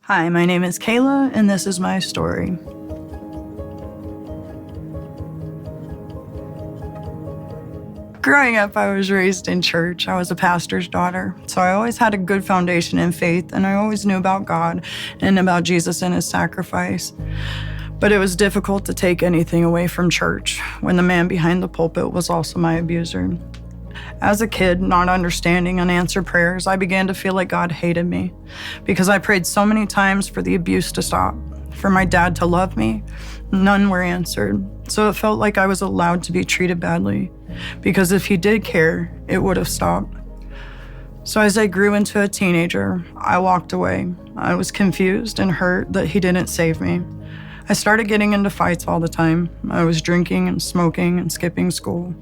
Hi, my name is Kayla, and this is my story. Growing up, I was raised in church. I was a pastor's daughter, so I always had a good foundation in faith, and I always knew about God and about Jesus and his sacrifice. But it was difficult to take anything away from church when the man behind the pulpit was also my abuser. As a kid, not understanding unanswered prayers, I began to feel like God hated me because I prayed so many times for the abuse to stop, for my dad to love me. None were answered, so it felt like I was allowed to be treated badly because if he did care, it would have stopped. So as I grew into a teenager, I walked away. I was confused and hurt that he didn't save me. I started getting into fights all the time. I was drinking and smoking and skipping school.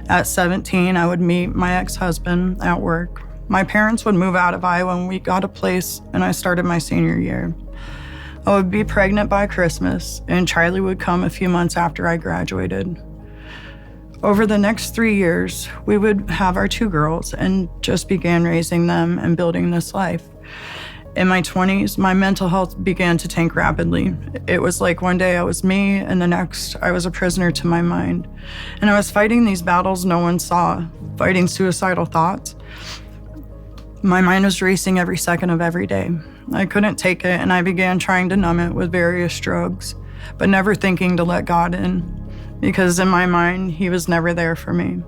At 17, I would meet my ex-husband at work. My parents would move out of Iowa and we got a place, and I started my senior year. I would be pregnant by Christmas, and Charlie would come a few months after I graduated. Over the next 3 years, we would have our 2 girls and just began raising them and building this life. In my 20s, my mental health began to tank rapidly. It was like one day I was me, and the next I was a prisoner to my mind. And I was fighting these battles no one saw, fighting suicidal thoughts. My mind was racing every second of every day. I couldn't take it, and I began trying to numb it with various drugs, but never thinking to let God in, because in my mind, he was never there for me.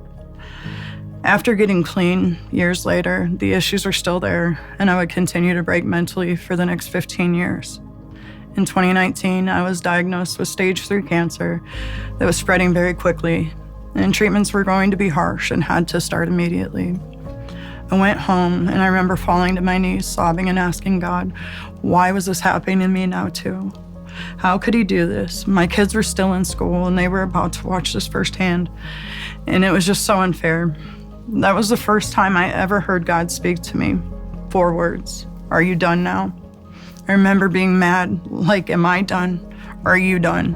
After getting clean, years later, the issues were still there, and I would continue to break mentally for the next 15 years. In 2019, I was diagnosed with stage 3 cancer that was spreading very quickly, and treatments were going to be harsh and had to start immediately. I went home, and I remember falling to my knees, sobbing and asking God, why was this happening to me now too? How could he do this? My kids were still in school, and they were about to watch this firsthand, and it was just so unfair. That was the first time I ever heard God speak to me. 4 words. Are you done now? I remember being mad, like, am I done? Are you done?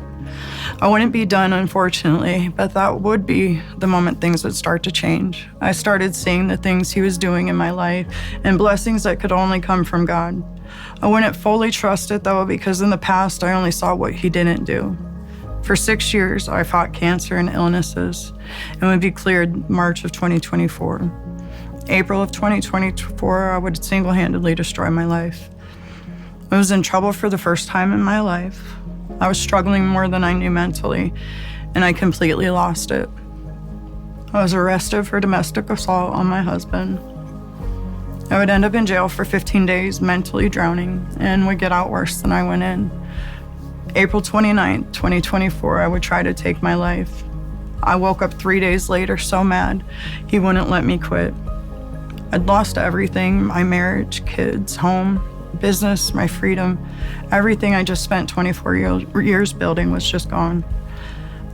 I wouldn't be done, unfortunately, but that would be the moment things would start to change. I started seeing the things he was doing in my life and blessings that could only come from God. I wouldn't fully trust it, though, because in the past, I only saw what he didn't do. For 6 years, I fought cancer and illnesses and would be cleared March of 2024. April of 2024, I would single-handedly destroy my life. I was in trouble for the first time in my life. I was struggling more than I knew mentally, and I completely lost it. I was arrested for domestic assault on my husband. I would end up in jail for 15 days, mentally drowning, and would get out worse than I went in. April 29th, 2024, I would try to take my life. I woke up 3 days later so mad, he wouldn't let me quit. I'd lost everything, my marriage, kids, home, business, my freedom. Everything I just spent 24 years building was just gone.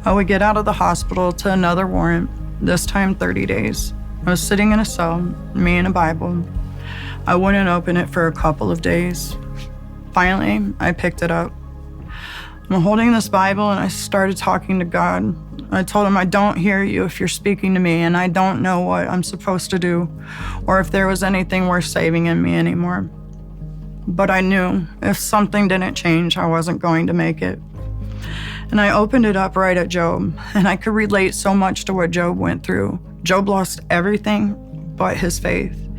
I would get out of the hospital to another warrant, this time 30 days. I was sitting in a cell, me and a Bible. I wouldn't open it for a couple of days. Finally, I picked it up. I'm holding this Bible and I started talking to God. I told him, I don't hear you if you're speaking to me, and I don't know what I'm supposed to do or if there was anything worth saving in me anymore. But I knew if something didn't change, I wasn't going to make it. And I opened it up right at Job, and I could relate so much to what Job went through. Job lost everything but his faith.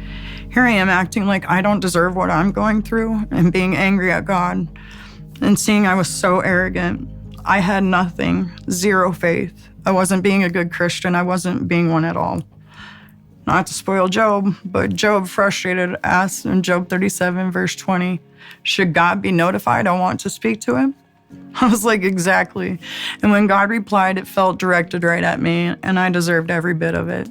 Here I am acting like I don't deserve what I'm going through and being angry at God. And seeing I was so arrogant. I had nothing, 0 faith. I wasn't being a good Christian. I wasn't being one at all. Not to spoil Job, but Job, frustrated, asked in Job 37, verse 20, should God be notified I want to speak to him? I was like, exactly. And when God replied, it felt directed right at me, and I deserved every bit of it.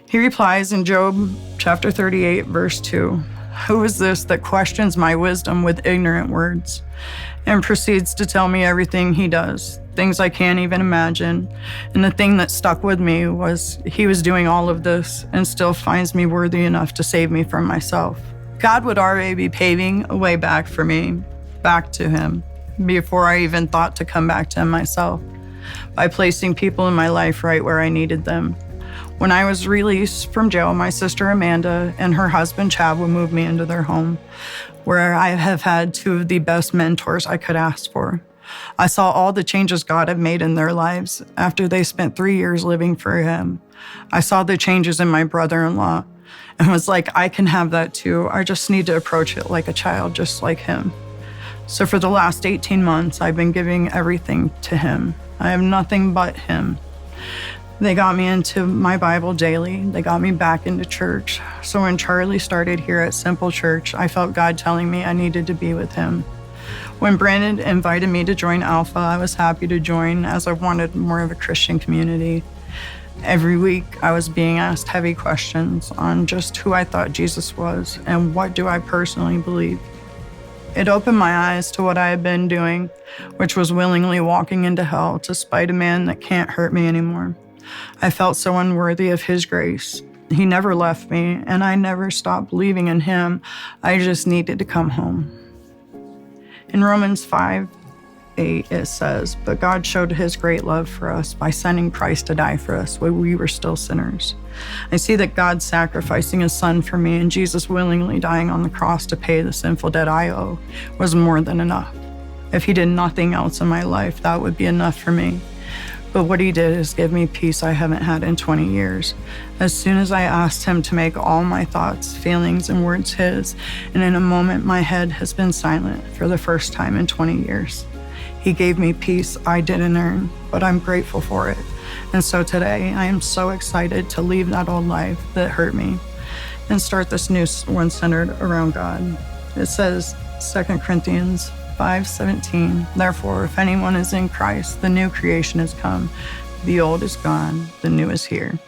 He replies in Job chapter 38, verse 2, who is this that questions my wisdom with ignorant words? And proceeds to tell me everything he does, things I can't even imagine. And the thing that stuck with me was he was doing all of this and still finds me worthy enough to save me from myself. God would already be paving a way back for me, back to him, before I even thought to come back to him myself, by placing people in my life right where I needed them. When I was released from jail, my sister Amanda and her husband Chad would move me into their home, where I have had two of the best mentors I could ask for. I saw all the changes God had made in their lives after they spent 3 years living for Him. I saw the changes in my brother-in-law and was like, I can have that too. I just need to approach it like a child, just like him. So for the last 18 months, I've been giving everything to Him. I have nothing but Him. They got me into my Bible daily. They got me back into church. So when Charlie started here at Simple Church, I felt God telling me I needed to be with Him. When Brandon invited me to join Alpha, I was happy to join as I wanted more of a Christian community. Every week, I was being asked heavy questions on just who I thought Jesus was and what do I personally believe. It opened my eyes to what I had been doing, which was willingly walking into hell to spite a man that can't hurt me anymore. I felt so unworthy of His grace. He never left me, and I never stopped believing in Him. I just needed to come home. In Romans 5:8, it says, "But God showed His great love for us by sending Christ to die for us when we were still sinners." I see that God sacrificing His Son for me and Jesus willingly dying on the cross to pay the sinful debt I owe was more than enough. If He did nothing else in my life, that would be enough for me. But what He did is give me peace I haven't had in 20 years. As soon as I asked Him to make all my thoughts, feelings, and words His, and in a moment my head has been silent for the first time in 20 years. He gave me peace I didn't earn, but I'm grateful for it. And so today I am so excited to leave that old life that hurt me and start this new one centered around God. It says, 2 Corinthians 5:17, "Therefore, if anyone is in Christ, the new creation has come. The old is gone, the new is here."